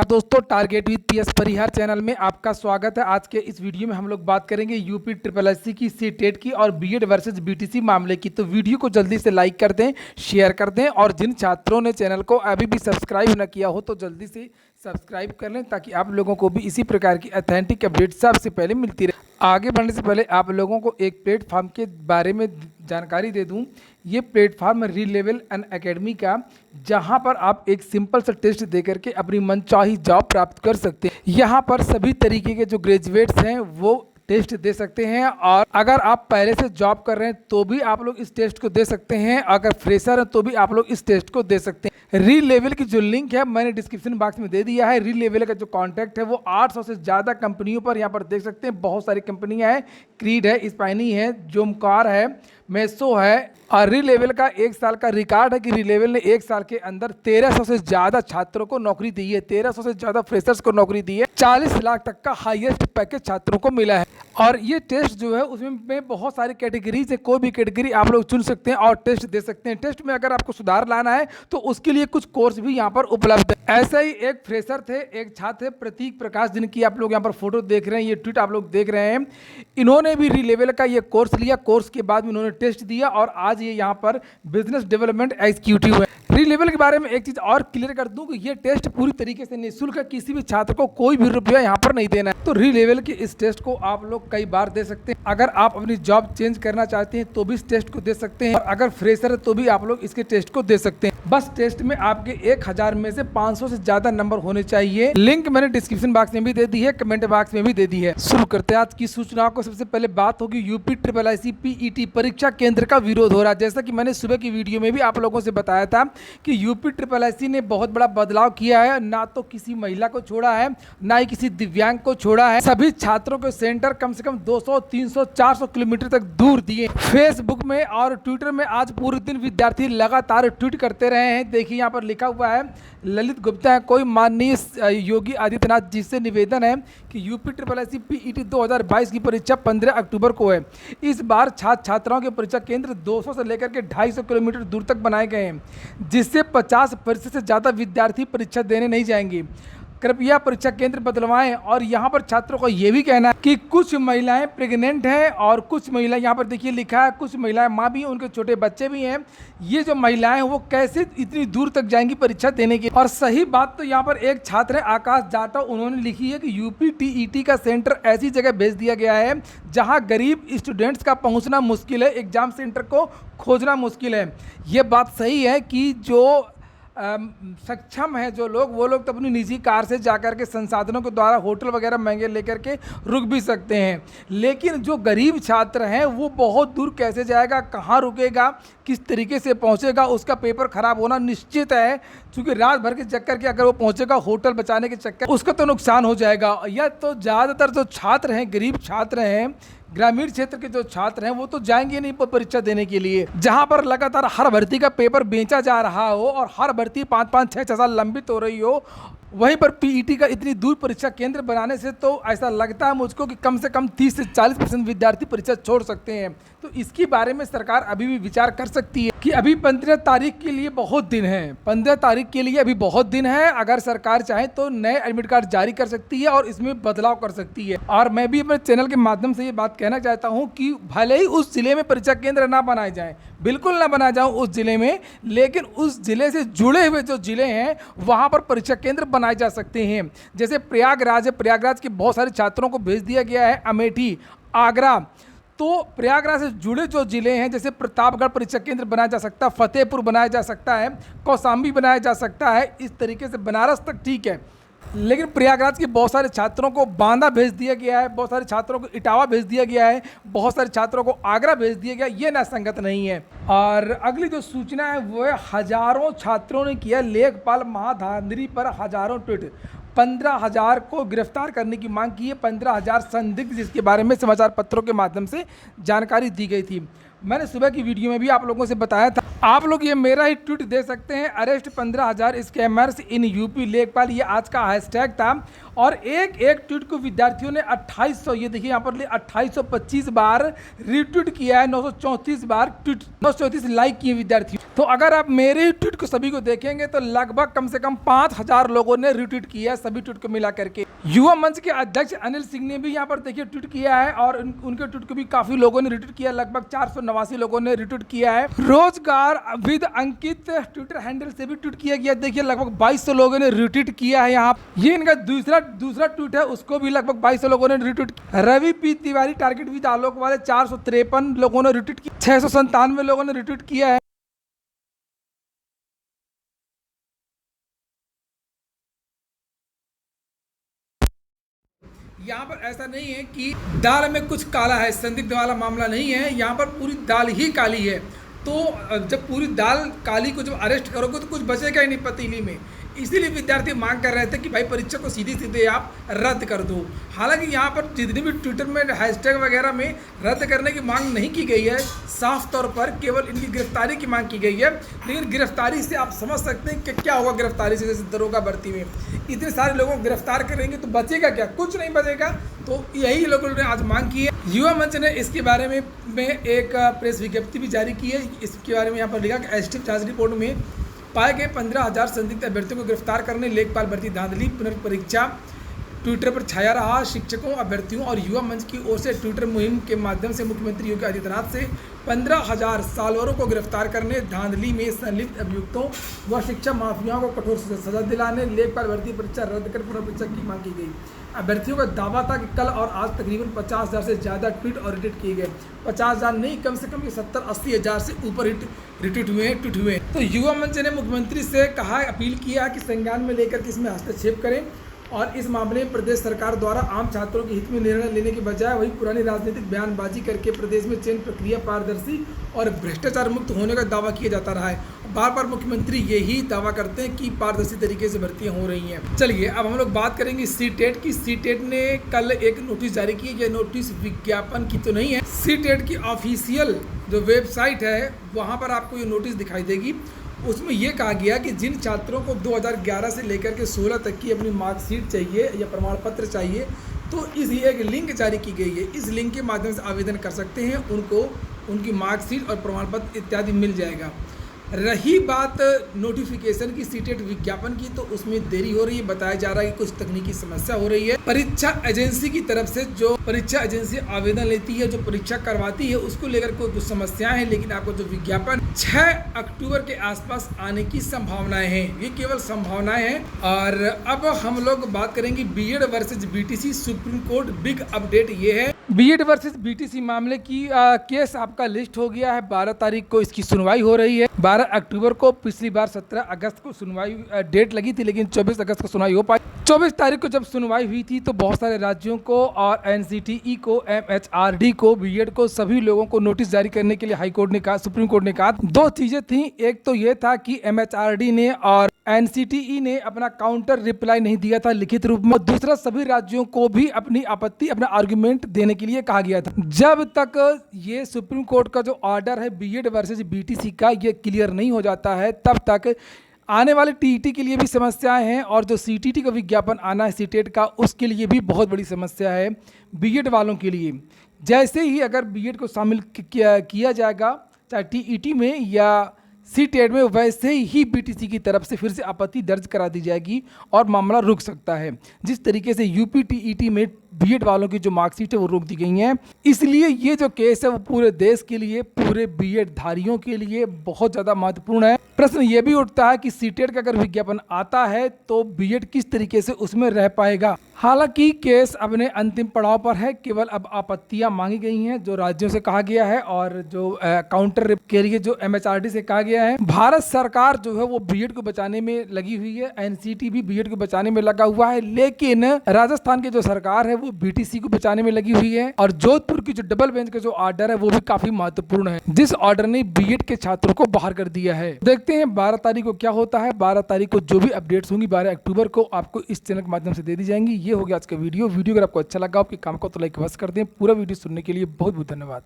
दोस्तों, target with PS Parihar channel में आपका स्वागत है। आज के इस वीडियो में हम लोग बात करेंगे यूपी ट्रिपल एससी की सी टेट की और बीएड वर्सेस बीटीसी मामले की। तो वीडियो को जल्दी से लाइक कर दें, शेयर कर दें और जिन छात्रों ने चैनल को अभी भी सब्सक्राइब न किया हो तो जल्दी से सब्सक्राइब कर लें ताकि आप लोगों को भी इसी प्रकार की ऑथेंटिक अपडेट सबसे पहले मिलती रहे। आगे बढ़ने से पहले आप लोगों को एक प्लेटफॉर्म के बारे में जानकारी दे दूं। ये प्लेटफॉर्म रीलेवल अनअकैडमी का, जहां पर आप एक सिंपल सा टेस्ट दे करके अपनी मनचाही जॉब प्राप्त कर सकते हैं। यहाँ पर सभी तरीके के जो ग्रेजुएट्स हैं वो टेस्ट दे सकते हैं और अगर आप पहले से जॉब कर रहे हैं तो भी आप लोग इस टेस्ट को दे सकते हैं। अगर फ्रेशर हैं तो भी आप लोग इस टेस्ट को दे सकते हैं। रीलेवल की जो लिंक है मैंने डिस्क्रिप्शन बॉक्स में दे दिया है। रीलेवल का जो कॉन्टैक्ट है वो 800 से ज़्यादा कंपनियों पर यहाँ पर देख सकते हैं। बहुत सारी कंपनियाँ हैं, क्रीड है, स्पाइनी है, जोमकार है, मेसो है। और रीलेवल का एक साल का रिकॉर्ड है कि रीलेवल ने एक साल के अंदर 1300 से ज़्यादा छात्रों को नौकरी दी है, 1300 से ज़्यादा फ्रेशर्स को नौकरी दी है। 40 लाख तक का हाईएस्ट पैकेज छात्रों को मिला है। और ये टेस्ट जो है उसमें बहुत सारी कैटेगरीज है, कोई भी कैटेगरी आप लोग चुन सकते हैं और टेस्ट दे सकते हैं। टेस्ट में अगर आपको सुधार लाना है तो उसके लिए कुछ कोर्स भी यहाँ पर उपलब्ध है। ऐसे ही एक फ्रेशर थे, एक छात्र थे प्रतीक प्रकाश, जिनकी आप लोग यहाँ पर फोटो देख रहे हैं, ये ट्वीट आप लोग देख रहे हैं। इन्होंने भी रीलेवल का ये कोर्स लिया, कोर्स के बाद में इन्होंने टेस्ट दिया और आज ये यहाँ पर बिजनेस डेवलपमेंट एग्जीक्यूटिव है। रीलेवल के बारे में एक चीज और क्लियर कर दूं कि ये टेस्ट पूरी तरीके से निःशुल्क है, किसी भी छात्र को कोई भी रुपया यहाँ पर नहीं देना है। तो रीलेवल के इस टेस्ट को आप लोग कई बार दे सकते हैं। अगर आप अपनी जॉब चेंज करना चाहते हैं तो भी इस टेस्ट को दे सकते हैं और अगर फ्रेशर है तो भी आप लोग इसके टेस्ट को दे सकते हैं। बस टेस्ट में आपके 1000 में से 500 से ज्यादा नंबर होने चाहिए। लिंक मैंने डिस्क्रिप्शन बॉक्स में भी दे दी है, कमेंट बॉक्स में भी दे दी है। शुरू करते हैं आज की सूचनाओं को। सबसे पहले बात होगी यूपी ट्रिपल एससी पीईटी परीक्षा केंद्र का विरोध हो रहा है। जैसा कि मैंने सुबह की वीडियो में भी आप लोगों से बताया था कि यूपी ट्रिपल एससी ने बहुत बड़ा बदलाव किया है। ना तो किसी महिला को छोड़ा है, ना ही किसी दिव्यांग को छोड़ा है। सभी छात्रों के सेंटर कम से कम 200, 300, 400 किलोमीटर तक दूर दिए। फेसबुक में और ट्विटर में आज पूरे दिन विद्यार्थी लगातार ट्वीट करते रहे हैं। देखिए यहाँ पर लिखा हुआ है, ललित गुप्ता है, कोई माननीय योगी आदित्यनाथ जी से निवेदन है कि यूपी ट्रिपल एससी पीईटी 2022 की परीक्षा 15 अक्टूबर को है। इस बार छात्र छात्राओं के परीक्षा केंद्र 200 से लेकर के 250 किलोमीटर दूर तक बनाए गए हैं, जिससे 50% से ज़्यादा विद्यार्थी परीक्षा देने नहीं जाएंगे। कृपया परीक्षा केंद्र बदलवाएं। और यहाँ पर छात्रों का ये भी कहना है कि कुछ महिलाएं प्रेग्नेंट हैं और कुछ महिलाएं, यहाँ पर देखिए लिखा है, कुछ महिलाएं माँ भी हैं, उनके छोटे बच्चे भी हैं। ये जो महिलाएं हैं वो कैसे इतनी दूर तक जाएंगी परीक्षा देने की। और सही बात तो यहाँ पर एक छात्र है आकाश जाटव, उन्होंने लिखी है कि यूपी टीईटी का सेंटर ऐसी जगह भेज दिया गया है जहाँ गरीब स्टूडेंट्स का पहुँचना मुश्किल है, एग्जाम सेंटर को खोजना मुश्किल है। ये बात सही है कि जो सक्षम है जो लोग, वो लोग तो अपनी निजी कार से जाकर के संसाधनों के द्वारा होटल वगैरह महंगे लेकर के रुक भी सकते हैं, लेकिन जो गरीब छात्र हैं वो बहुत दूर कैसे जाएगा, कहाँ रुकेगा, किस तरीके से पहुंचेगा, उसका पेपर खराब होना निश्चित है। क्योंकि रात भर के चक्कर के अगर वो पहुंचेगा होटल बचाने के चक्कर, उसका तो नुकसान हो जाएगा। या तो ज़्यादातर जो छात्र हैं, गरीब छात्र हैं, ग्रामीण क्षेत्र के जो छात्र हैं, वो तो जाएंगे नहीं परीक्षा देने के लिए। जहां पर लगातार हर भर्ती का पेपर बेचा जा रहा हो और हर भर्ती 5-5, 6-6 साल लंबित हो रही हो, वहीं पर पीईटी का इतनी दूर परीक्षा केंद्र बनाने से तो ऐसा लगता है मुझको कि कम से कम 30 से 40% विद्यार्थी परीक्षा छोड़ सकते हैं। तो इसके बारे में सरकार अभी भी विचार कर सकती है कि अभी 15 तारीख के लिए बहुत दिन है, 15 तारीख के लिए अभी बहुत दिन है। अगर सरकार चाहे तो नए एडमिट कार्ड जारी कर सकती है और इसमें बदलाव कर सकती है। और मैं भी अपने चैनल के माध्यम से ये बात कहना चाहता हूँ कि भले ही उस जिले में परीक्षा केंद्र ना बनाए जाएं, बिल्कुल ना बना जाऊँ उस जिले में, लेकिन उस जिले से जुड़े हुए जो जिले हैं वहाँ पर परीक्षा केंद्र बनाए जा सकते हैं। जैसे प्रयागराज है, प्रयागराज के बहुत सारे छात्रों को भेज दिया गया है अमेठी, आगरा। तो प्रयागराज से जुड़े जो जिले हैं, जैसे प्रतापगढ़ परीक्षा केंद्र बनाया जा सकता है, फतेहपुर बनाया जा सकता है, कौशाम्बी बनाया जा सकता है, इस तरीके से बनारस तक ठीक है। लेकिन प्रयागराज के बहुत सारे छात्रों को बांदा भेज दिया गया है, बहुत सारे छात्रों को इटावा भेज दिया गया है, बहुत सारे छात्रों को आगरा भेज दिया गया, ये न्यायसंगत नहीं है। और अगली जो सूचना है वो है, हजारों छात्रों ने किया लेखपाल महाधांधली पर हजारों ट्वीट। 15,000 को गिरफ्तार करने की मांग की है, 15,000 संदिग्ध, जिसके बारे में समाचार पत्रों के माध्यम से जानकारी दी गई थी। मैंने सुबह की वीडियो में भी आप लोगों से बताया था। आप लोग ये मेरा ही ट्वीट दे सकते हैं, अरेस्ट 15,000 स्कैमर्स इन यूपी लेखपाल, ये आज का हैशटैग था। और एक एक ट्वीट को विद्यार्थियों ने 2800, ये देखिए यहाँ पर 2825 बार रीट्वीट किया है, 934 बार ट्वीट, 934 लाइक किए विद्यार्थियों। तो अगर आप मेरे ट्वीट को सभी को देखेंगे तो लगभग कम से कम 5000 लोगों ने रीट्वीट किया है, सभी ट्वीट को मिला करके। युवा मंच के अध्यक्ष अनिल सिंह ने भी यहाँ पर देखिए ट्वीट किया है और उनके ट्वीट को भी काफी लोगों ने रिट्वीट किया, लगभग 489 लोगों ने रिट्वीट किया है। रोजगार विद अंकित ट्विटर हैंडल से भी ट्वीट किया गया, देखिए लगभग 2200 लोगों ने रिट्वीट किया है। यहाँ ये इनका दूसरा ट्वीट है, उसको भी लगभग 2200 लोगों ने रिट्वीट किया। Ravi P Tiwari target with Alok वाले 453 लोगों ने रिट्वीट किया, 697 लोगों ने रिट्वीट किया है। यहाँ पर ऐसा नहीं है कि दाल में कुछ काला है, संदिग्ध वाला मामला नहीं है, यहाँ पर पूरी दाल ही काली है। तो जब पूरी दाल काली को जब अरेस्ट करोगे तो कुछ बचेगा ही नहीं पतीली में। इसीलिए विद्यार्थी मांग कर रहे थे कि भाई परीक्षा को सीधे सीधे आप रद्द कर दो। हालांकि यहाँ पर जितने भी ट्विटर में हैशटैग वगैरह में रद्द करने की मांग नहीं की गई है, साफ तौर पर केवल इनकी गिरफ्तारी की मांग की गई है। लेकिन गिरफ्तारी से आप समझ सकते हैं कि क्या होगा गिरफ्तारी से। जैसे दरोगा भर्ती में इतने सारे लोगों को गिरफ्तार करेंगे तो बचेगा क्या, कुछ नहीं बचेगा। तो यही लोगों ने आज मांग की है। युवा मंच ने इसके बारे में एक प्रेस विज्ञप्ति भी जारी की है। इसके बारे में यहाँ पर लिखा कि एसटीएफ जांच रिपोर्ट में पाए गए 15,000 संदिग्ध अभ्यर्थियों को गिरफ्तार करने लेखपाल भर्ती धांधली पुनर्परीक्षा ट्विटर पर छाया रहा। शिक्षकों, अभ्यर्थियों और युवा मंच की ओर से ट्विटर मुहिम के माध्यम से मुख्यमंत्री योगी आदित्यनाथ से 15,000 सालवरों को गिरफ्तार करने, धांधली में संलिप्त अभियुक्तों व शिक्षा माफियाओं को कठोर सजा दिलाने, लेखपाल भर्ती परीक्षा रद्द कर पुनर्परीक्षा की मांग की गई। अभ्यर्थियों का दावा था कि कल और आज तकरीबन 50,000 से ज़्यादा ट्वीट और रिट्वीट किए गए। 50,000 नहीं, कम से कम ये 70-80 हज़ार से ऊपर ट्वीट हुए। तो युवा मंच ने मुख्यमंत्री से कहा, अपील किया कि संज्ञान में लेकर के इसमें हस्तक्षेप करें और इस मामले में प्रदेश सरकार द्वारा आम छात्रों के हित में निर्णय लेने के बजाय वही पुरानी राजनीतिक बयानबाजी करके प्रदेश में चयन प्रक्रिया पारदर्शी और भ्रष्टाचार मुक्त होने का दावा किया जाता रहा है। बार बार मुख्यमंत्री यही दावा करते हैं कि पारदर्शी तरीके से भर्तियां हो रही हैं। चलिए अब हम लोग बात करेंगे सीटेट की। सीटेट ने कल एक नोटिस जारी की है। ये नोटिस विज्ञापन की तो नहीं है, सीटेट की ऑफिशियल जो वेबसाइट है वहाँ पर आपको ये नोटिस दिखाई देगी। उसमें यह कहा गया कि जिन छात्रों को 2011 से लेकर के 16 तक की अपनी मार्कशीट चाहिए या प्रमाण पत्र चाहिए, तो इस एक लिंक जारी की गई है। इस लिंक के माध्यम से आवेदन कर सकते हैं, उनको उनकी मार्कशीट और प्रमाण पत्र इत्यादि मिल जाएगा। रही बात नोटिफिकेशन की, सीटेट विज्ञापन की, तो उसमें देरी हो रही है। बताया जा रहा है कि कुछ तकनीकी समस्या हो रही है। परीक्षा एजेंसी की तरफ से, जो परीक्षा एजेंसी आवेदन लेती है, जो परीक्षा करवाती है, उसको लेकर कोई कुछ समस्याएं हैं। लेकिन आपको जो विज्ञापन 6 अक्टूबर के आसपास आने की संभावनाएं हैं, ये केवल संभावनाएं हैं। और अब हम लोग बात करेंगे BEd versus BTC, supreme court big update ये है। बीएड वर्सेज बीटीसी मामले की केस आपका लिस्ट हो गया है। 12 तारीख को इसकी सुनवाई हो रही है। 12 अक्टूबर को, पिछली बार 17 अगस्त को सुनवाई डेट लगी थी, लेकिन 24 अगस्त को सुनवाई हो पाई। 24 तारीख को जब सुनवाई हुई थी तो बहुत सारे राज्यों को और एनसीटीई को, एमएचआरडी को, बीएड को, सभी लोगों को नोटिस जारी करने के लिए हाई कोर्ट ने कहा, सुप्रीम कोर्ट ने कहा। 2 चीजें थी। एक तो ये था कि एमएचआरडी ने और एनसीटीई ने अपना काउंटर रिप्लाई नहीं दिया था लिखित रूप में। दूसरा, सभी राज्यों को भी अपनी आपत्ति, अपना आर्गुमेंट देने के लिए कहा गया था। जब तक ये सुप्रीम कोर्ट का जो ऑर्डर है बीएड वर्सेज बीटीसी का, ये क्लियर नहीं हो जाता है, तब तक आने वाले टीईटी के लिए भी समस्याएं हैं और जो सीटीटी का विज्ञापन आना है सीटेट का, उसके लिए भी बहुत बड़ी समस्या है बीएड वालों के लिए। जैसे ही अगर बीएड को शामिल किया जाएगा, चाहे टीईटी में या सीटेट में, वैसे ही बीटीसी की तरफ से फिर से आपत्ति दर्ज करा दी जाएगी और मामला रुक सकता है। जिस तरीके से यूपी टीईटी में बीएड वालों की जो मार्कशीट है वो रोक दी गई हैं। इसलिए ये जो केस है वो पूरे देश के लिए, पूरे बीएड धारियों के लिए बहुत ज़्यादा महत्वपूर्ण है। प्रश्न ये भी उठता है कि सीटेट का अगर विज्ञापन आता है तो बीएड किस तरीके से उसमें रह पाएगा। हालांकि केस अपने अंतिम पड़ाव पर है, केवल अब आपत्तियां मांगी गई हैं जो राज्यों से कहा गया है और जो काउंटर के लिए जो एमएचआरडी से कहा गया है। भारत सरकार जो है वो बीएड को बचाने में लगी हुई है, एनसीटी भी बीएड को बचाने में लगा हुआ है, लेकिन राजस्थान की जो सरकार है वो बीटीसी को बचाने में लगी हुई है। और जोधपुर की जो डबल बेंच का जो ऑर्डर है वो भी काफी महत्वपूर्ण है, जिस ऑर्डर ने बीएड के छात्रों को बाहर कर दिया है। देखते हैं 12 तारीख को क्या होता है। 12 तारीख को जो भी अपडेट्स होंगी 12 अक्टूबर को आपको इस चैनल के माध्यम से दे दी जाएंगी। ये हो गया आज का वीडियो। अगर आपको अच्छा लगा, आपके काम को तो लाइक अवश्य कर दें। पूरा वीडियो सुनने के लिए बहुत बहुत धन्यवाद।